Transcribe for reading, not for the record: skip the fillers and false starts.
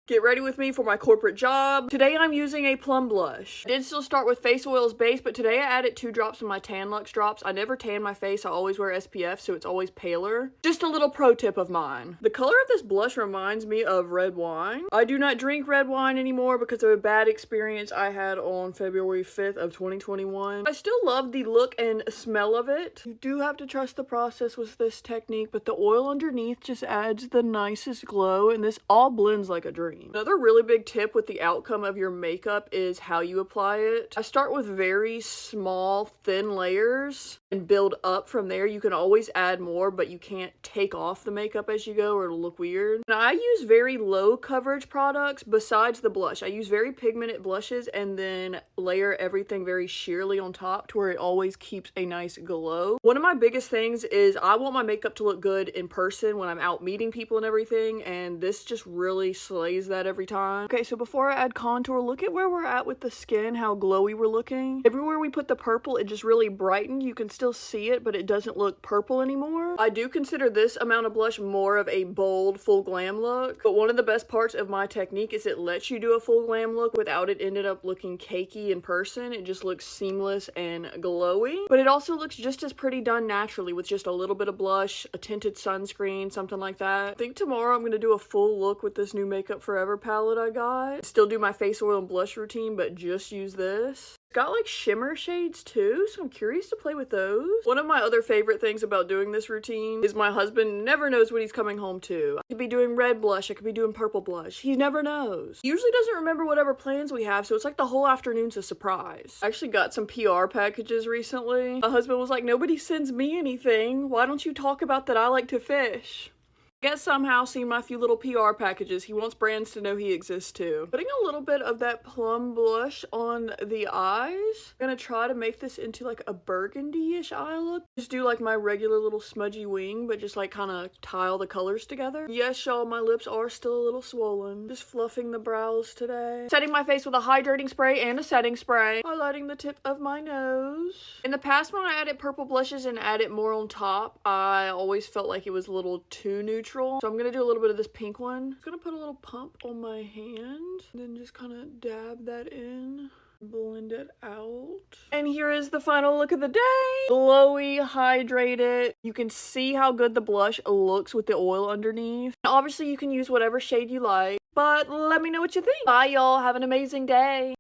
Get ready with me for my corporate job. Today I'm using a plum blush. I did still start with face oil as base, but today I added 2 drops of my Tan Luxe drops. I never tan my face, I always wear SPF, so it's always paler. Just a little pro tip of mine. The color of this blush reminds me of red wine. I do not drink red wine anymore because of a bad experience I had on February 5th of 2021. I still love the look and smell of it. You do have to trust the process with this technique, but the oil underneath just adds the nicest glow, and this all blends like a dream. Another really big tip with the outcome of your makeup is how you apply it. I start with very small, thin layers and build up from there. You can always add more, but you can't take off the makeup as you go or it'll look weird. And I use very low coverage products besides the blush. I use very pigmented blushes and then layer everything very sheerly on top to where it always keeps a nice glow. One of my biggest things is I want my makeup to look good in person when I'm out meeting people and everything, and this just really slays that every time. Okay, so before I add contour, look at where we're at with the skin, how glowy we're looking. Everywhere we put the purple, it just really brightened. You can still see it, but it doesn't look purple anymore. I do consider this amount of blush more of a bold, full glam look, but one of the best parts of my technique is it lets you do a full glam look without it ended up looking cakey in person. It just looks seamless and glowy, but it also looks just as pretty done naturally with just a little bit of blush, a tinted sunscreen, something like that. I think tomorrow I'm gonna do a full look with this new Makeup Forever palette I got. Still do my face oil and blush routine, but just use this. It's got like shimmer shades too, so I'm curious to play with those. One of my other favorite things about doing this routine is my husband never knows what he's coming home to. I could be doing red blush, I could be doing purple blush. He never knows. He usually doesn't remember whatever plans we have, so it's like the whole afternoon's a surprise. I actually got some PR packages recently. My husband was like, nobody sends me anything. Why don't you talk about that I like to fish? Guess somehow seeing my few little PR packages, he wants brands to know he exists too. Putting a little bit of that plum blush on the eyes. I'm gonna try to make this into like a burgundy-ish eye look. Just do like my regular little smudgy wing, but just like kind of tile the colors together. Yes, y'all, my lips are still a little swollen. Just fluffing the brows today. Setting my face with a hydrating spray and a setting spray. Highlighting the tip of my nose. In the past, when I added purple blushes and added more on top, I always felt like it was a little too neutral. So I'm gonna do a little bit of this pink one. I'm gonna put a little pump on my hand, then just kind of dab that in, blend it out. And here is the final look of the day. Glowy, hydrated. You can see how good the blush looks with the oil underneath. Obviously you can use whatever shade you like, but let me know what you think. Bye y'all, have an amazing day.